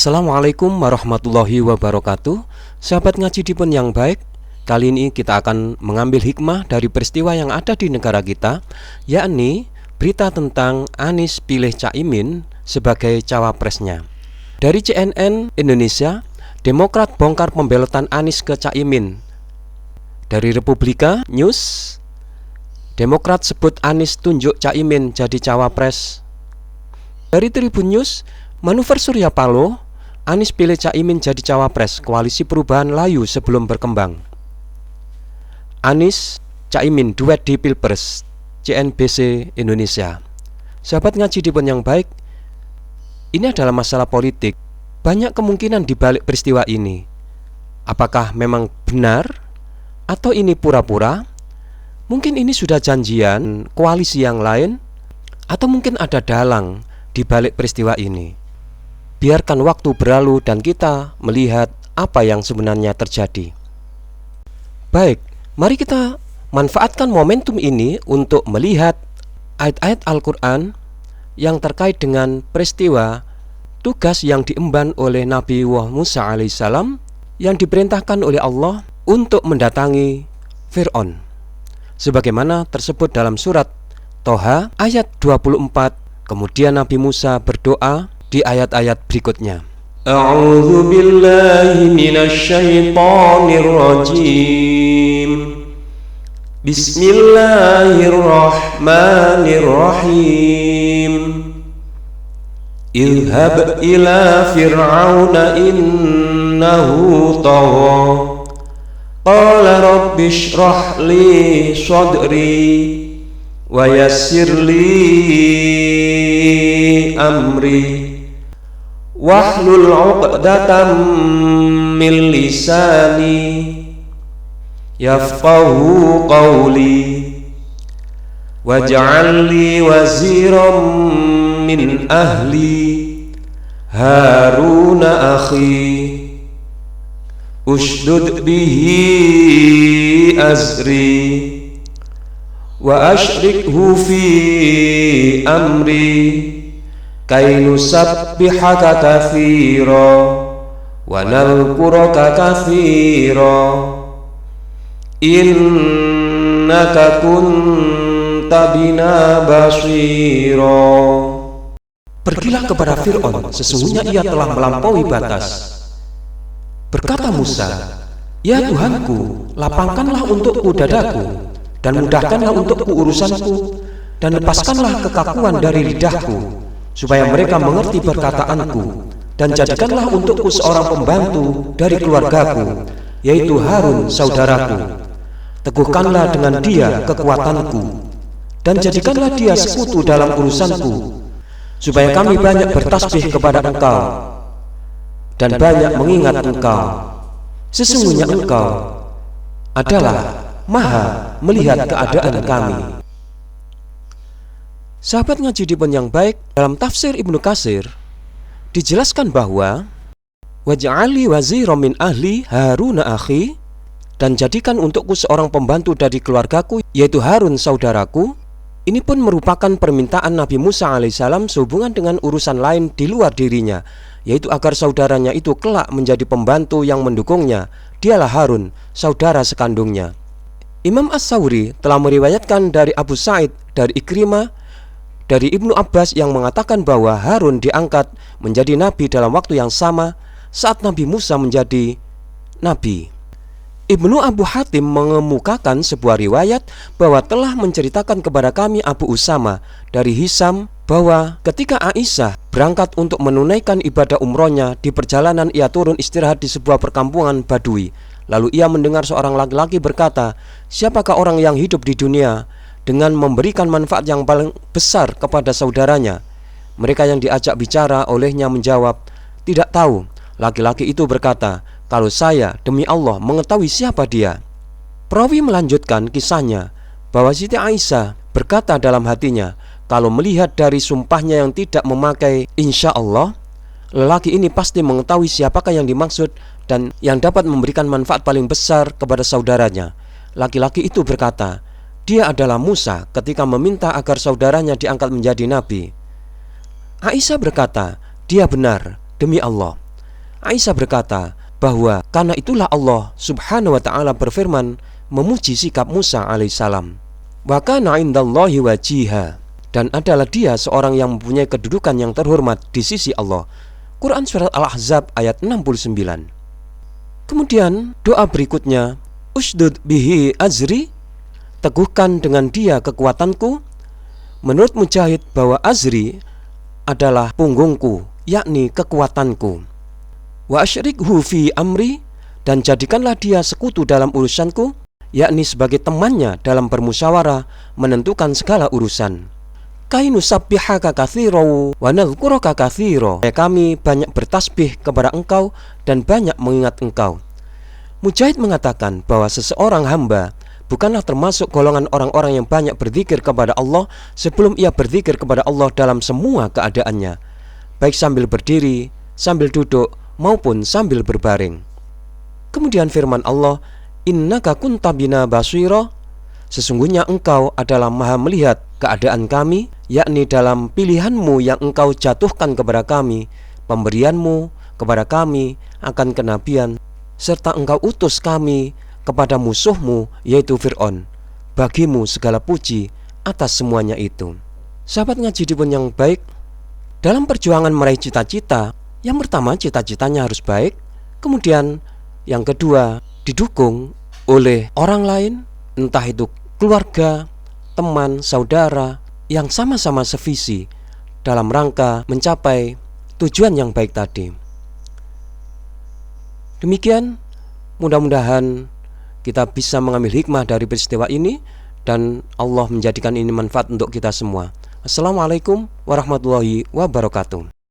Assalamualaikum warahmatullahi wabarakatuh. Sahabat ngaji dipun yang baik, kali ini kita akan mengambil hikmah dari peristiwa yang ada di negara kita, yakni berita tentang Anies pilih Caimin sebagai cawapresnya. Dari CNN Indonesia, Demokrat bongkar pembelotan Anies ke Caimin. Dari Republika News, Demokrat sebut Anies tunjuk Caimin jadi cawapres. Dari Tribun News, manuver Surya Paloh, Anies pilih Caimin jadi cawapres, koalisi perubahan layu sebelum berkembang. Anies, Caimin duet di Pilpres, CNBC Indonesia. Sahabat ngaji dipun yang baik, ini adalah masalah politik. Banyak kemungkinan di balik peristiwa ini. Apakah memang benar atau ini pura-pura? Mungkin ini sudah janjian koalisi yang lain, atau mungkin ada dalang di balik peristiwa ini. Biarkan waktu berlalu dan kita melihat apa yang sebenarnya terjadi. Baik, mari kita manfaatkan momentum ini untuk melihat ayat-ayat Al-Quran yang terkait dengan peristiwa tugas yang diemban oleh Nabi Musa alaihissalam yang diperintahkan oleh Allah untuk mendatangi Fir'aun, sebagaimana tersebut dalam surat Toha ayat 24. Kemudian Nabi Musa berdoa di ayat-ayat berikutnya. A'udzu billahi minasyaitonir rajim. Bismillahirrahmanirrahim. Idhhab ila fir'auna innahu tagha. Qala rabbi shrah li sadri wa yassir li amri wahlul 'uqdatam min lisani yafqahu qawli waj'al li waziran min ahli Haruna akhi ushdud bihi azri wa ashrikhu fi amri kay nusabbihaka katsira wa nadhkuraka katsira innaka kunta bina basira. Pergilah kepada Fir'aun, sesungguhnya ia telah melampaui batas. Berkata Musa, ya Tuhanku, lapangkanlah untukku dadaku dan mudahkanlah untukku urusanku dan lepaskanlah kekakuan dari lidahku, supaya mereka mengerti perkataanku, dan jadikanlah untukku seorang pembantu dari keluargaku, yaitu Harun saudaraku. Teguhkanlah dengan dia kekuatanku, dan jadikanlah dia sekutu dalam urusanku, supaya kami banyak bertasbih kepada Engkau dan banyak mengingat Engkau. Sesungguhnya Engkau adalah Maha melihat keadaan kami. Sahabat ngaji dipun yang baik, dalam tafsir Ibnu Katsir dijelaskan bahwa waj'ali waziran min ahli Haruna akhi, dan jadikan untukku seorang pembantu dari keluargaku, yaitu Harun saudaraku. Ini pun merupakan permintaan Nabi Musa alaihissalam sehubungan dengan urusan lain di luar dirinya, yaitu agar saudaranya itu kelak menjadi pembantu yang mendukungnya. Dialah Harun, saudara sekandungnya. Imam As-Sawri telah meriwayatkan dari Abu Sa'id, dari Ikrimah, dari Ibnu Abbas yang mengatakan bahwa Harun diangkat menjadi nabi dalam waktu yang sama saat Nabi Musa menjadi nabi. Ibnu Abu Hatim mengemukakan sebuah riwayat bahwa telah menceritakan kepada kami Abu Usama dari Hisam bahwa ketika Aisyah berangkat untuk menunaikan ibadah umrohnya, di perjalanan ia turun istirahat di sebuah perkampungan Badui. Lalu ia mendengar seorang laki-laki berkata, siapakah orang yang hidup di dunia dengan memberikan manfaat yang paling besar kepada saudaranya? Mereka yang diajak bicara olehnya menjawab, tidak tahu. Laki-laki itu berkata, kalau saya demi Allah mengetahui siapa dia. Perawi melanjutkan kisahnya bahwa Siti Aisyah berkata dalam hatinya, kalau melihat dari sumpahnya yang tidak memakai insya Allah, lelaki ini pasti mengetahui siapakah yang dimaksud dan yang dapat memberikan manfaat paling besar kepada saudaranya. Laki-laki itu berkata, dia adalah Musa ketika meminta agar saudaranya diangkat menjadi nabi. Aisyah berkata, dia benar, demi Allah. Aisyah berkata bahwa karena itulah Allah subhanahu wa ta'ala berfirman memuji sikap Musa alaihissalam. Wa kana indallahi wajiha, dan adalah dia seorang yang mempunyai kedudukan yang terhormat di sisi Allah. Quran Surat Al-Ahzab ayat 69. Kemudian doa berikutnya, usdud bihi azri, teguhkan dengan dia kekuatanku. Menurut Mujahid bahwa azri adalah punggungku, yakni kekuatanku. Wa asyrikhu fi amri, dan jadikanlah dia sekutu dalam urusanku, yakni sebagai temannya dalam bermusyawarah menentukan segala urusan. Kay nusabbihaka katsira wa nadhkuraka katsira, kami banyak bertasbih kepada engkau dan banyak mengingat engkau. Mujahid mengatakan bahwa seseorang hamba bukanlah termasuk golongan orang-orang yang banyak berzikir kepada Allah sebelum ia berzikir kepada Allah dalam semua keadaannya, baik sambil berdiri, sambil duduk, maupun sambil berbaring. Kemudian firman Allah, innaka kunta bina basira, sesungguhnya engkau adalah maha melihat keadaan kami, yakni dalam pilihanmu yang engkau jatuhkan kepada kami, pemberianmu kepada kami akan kenabian, serta engkau utus kami kepada musuhmu yaitu Fir'aun. Bagimu segala puji atas semuanya itu. Sahabat ngaji di pun yang baik, dalam perjuangan meraih cita-cita, yang pertama cita-citanya harus baik, kemudian yang kedua didukung oleh orang lain, entah itu keluarga, teman, saudara yang sama-sama sevisi dalam rangka mencapai tujuan yang baik tadi. Demikian, mudah-mudahan kita bisa mengambil hikmah dari peristiwa ini dan Allah menjadikan ini manfaat untuk kita semua. Assalamualaikum warahmatullahi wabarakatuh.